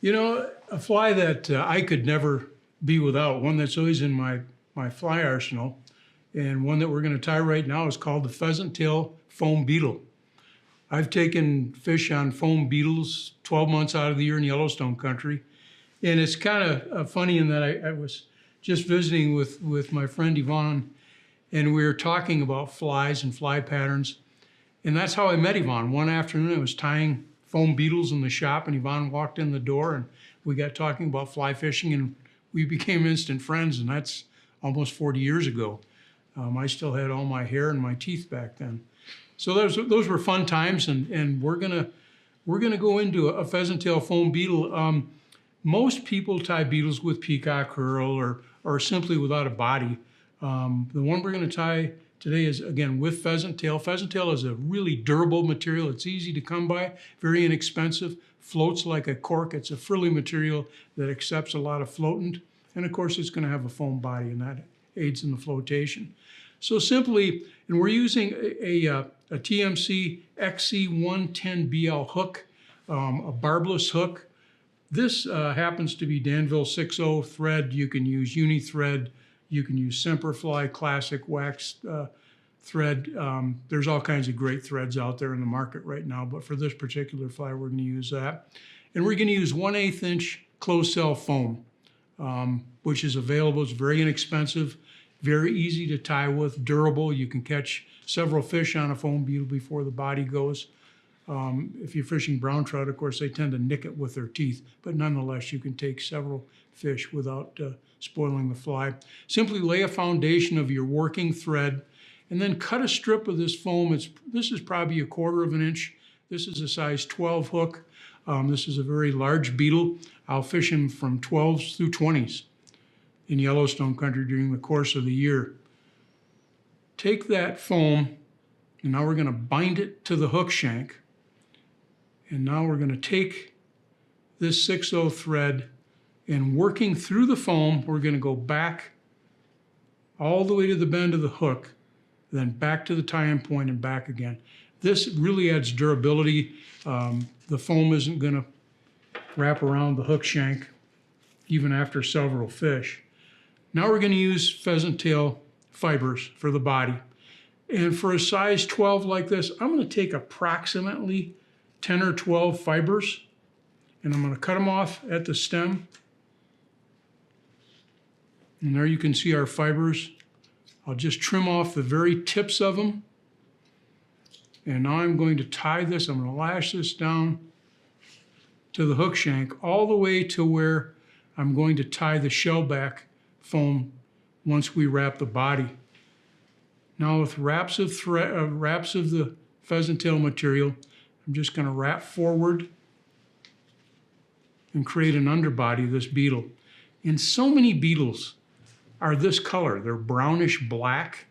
You know, a fly that I could never be without, one that's always in my fly arsenal, and one that we're going to tie right now is called the pheasant tail foam beetle. I've taken fish on foam beetles 12 months out of the year in Yellowstone country. And it's kind of funny in that I was just visiting with my friend Yvonne, and we were talking about flies and fly patterns. And that's how I met Yvonne. One afternoon, I was tying foam beetles in the shop, and Yvonne walked in the door, and we got talking about fly fishing, and we became instant friends, and that's almost 40 years ago. I still had all my hair and my teeth back then. So those were fun times, and we're gonna go into a pheasant tail foam beetle. Most people tie beetles with peacock herl or simply without a body. The one we're going to tie today is, again, with pheasant tail. Pheasant tail is a really durable material. It's easy to come by, very inexpensive, floats like a cork. It's a frilly material that accepts a lot of floatant. And of course, it's going to have a foam body, and that aids in the flotation. So simply, and we're using a TMC XC110BL hook, a barbless hook. This happens to be Danville 6.0 thread. You can use uni thread. You can use Semperfli classic wax thread. There's all kinds of great threads out there in the market right now, but for this particular fly, we're going to use that. And we're going to use 1/8 inch closed cell foam, which is available. It's very inexpensive, very easy to tie with, durable. You can catch several fish on a foam beetle before the body goes. If you're fishing brown trout, of course, they tend to nick it with their teeth, but nonetheless, you can take several fish without spoiling the fly. Simply lay a foundation of your working thread and then cut a strip of this foam. This is probably 1/4 inch. This is a size 12 hook. This is a very large beetle. I'll fish him from 12s through 20s in Yellowstone country during the course of the year. Take that foam, and now we're going to bind it to the hook shank. And now we're going to take this 6/0 thread, and working through the foam, we're going to go back all the way to the bend of the hook, then back to the tie-in point and back again. This really adds durability. The foam isn't going to wrap around the hook shank even after several fish. Now we're going to use pheasant tail fibers for the body. And for a size 12 like this, I'm going to take approximately 10 or 12 fibers, and I'm going to cut them off at the stem. And there you can see our fibers. I'll just trim off the very tips of them. And now I'm going to tie this, I'm going to lash this down to the hook shank all the way to where I'm going to tie the shellback foam once we wrap the body. Now with wraps of the pheasant tail material, I'm just going to wrap forward and create an underbody of this beetle. And so many beetles are this color. They're brownish black.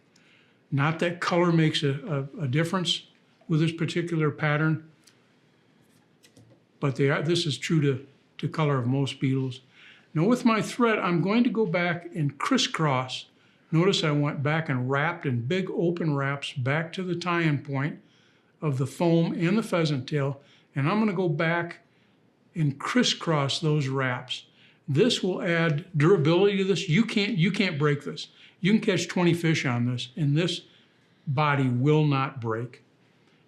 Not that color makes a difference with this particular pattern, but this is true to color of most beetles. Now with my thread, I'm going to go back and crisscross. Notice I went back and wrapped in big open wraps back to the tie-in point of the foam and the pheasant tail, and I'm going to go back and crisscross those wraps. This will add durability to this. You can't break this. You can catch 20 fish on this, and this body will not break.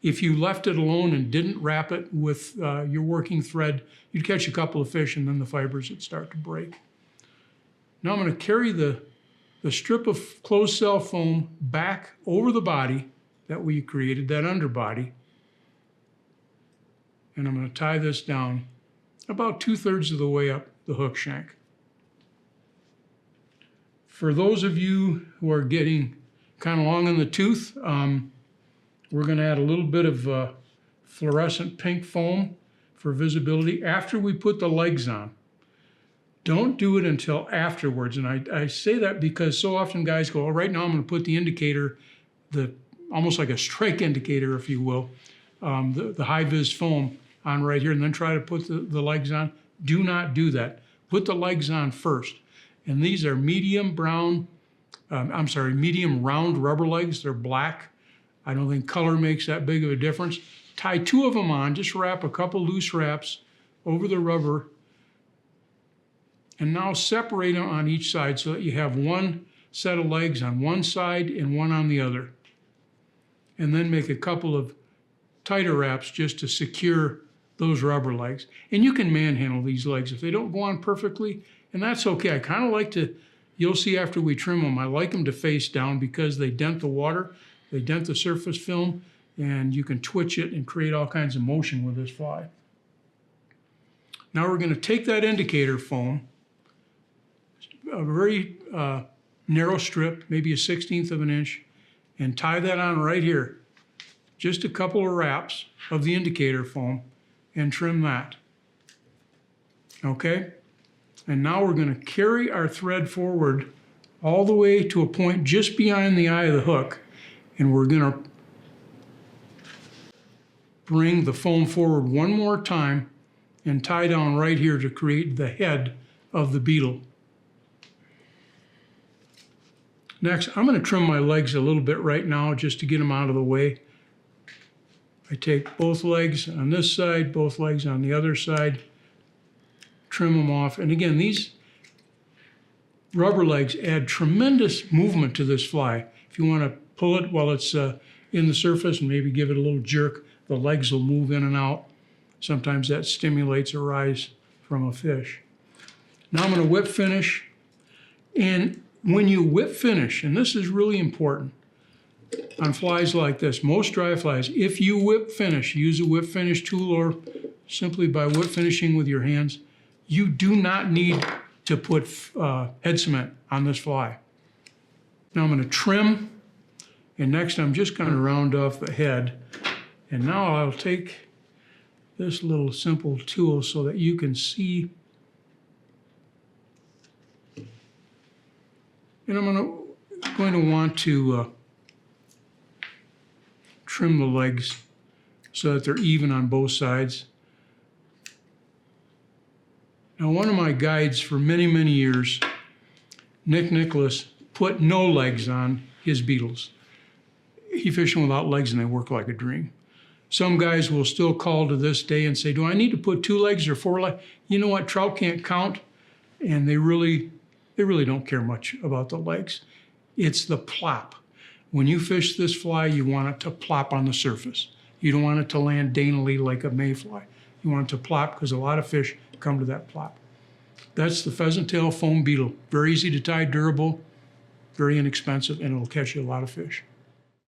If you left it alone and didn't wrap it with your working thread, you'd catch a couple of fish, and then the fibers would start to break. Now I'm going to carry the strip of closed cell foam back over the body that we created, that underbody. And I'm going to tie this down about 2/3 of the way up the hook shank. For those of you who are getting kind of long in the tooth, we're going to add a little bit of fluorescent pink foam for visibility after we put the legs on. Don't do it until afterwards. And I say that because so often guys go, oh, right now I'm going to put the indicator, almost like a strike indicator, if you will, the high-vis foam on right here, and then try to put the legs on. Do not do that. Put the legs on first. And these are medium round rubber legs. They're black. I don't think color makes that big of a difference. Tie 2 of them on. Just wrap a couple loose wraps over the rubber And now separate them on each side so that you have one set of legs on one side and one on the other. And then make a couple of tighter wraps just to secure those rubber legs. And you can manhandle these legs if they don't go on perfectly, and that's okay. I kind of like to, you'll see after we trim them, I like them to face down because they dent the water, they dent the surface film, and you can twitch it and create all kinds of motion with this fly. Now we're going to take that indicator foam, a very narrow strip, maybe a 1/16 of an inch, and tie that on right here. Just a couple of wraps of the indicator foam and trim that. Okay? And now we're going to carry our thread forward all the way to a point just behind the eye of the hook, and we're going to bring the foam forward one more time and tie down right here to create the head of the beetle. Next, I'm going to trim my legs a little bit right now just to get them out of the way. I take both legs on this side, both legs on the other side, trim them off. And again, these rubber legs add tremendous movement to this fly. If you want to pull it while it's in the surface and maybe give it a little jerk, the legs will move in and out. Sometimes that stimulates a rise from a fish. Now I'm going to whip finish. And when you whip finish, and this is really important on flies like this, most dry flies, if you whip finish, use a whip finish tool or simply by whip finishing with your hands, you do not need to put head cement on this fly. Now I'm going to trim, and next I'm just going to round off the head. And now I'll take this little simple tool so that you can see. And I'm going to want to trim the legs so that they're even on both sides. Now, one of my guides for many, many years, Nick Nicholas, put no legs on his beetles. He fished them without legs and they work like a dream. Some guys will still call to this day and say, do I need to put 2 legs or 4 legs? You know what, trout can't count, and they really don't care much about the legs. It's the plop. When you fish this fly, you want it to plop on the surface. You don't want it to land daintily like a mayfly. You want it to plop because a lot of fish come to that plop. That's the pheasant tail foam beetle. Very easy to tie, durable, very inexpensive, and it'll catch you a lot of fish.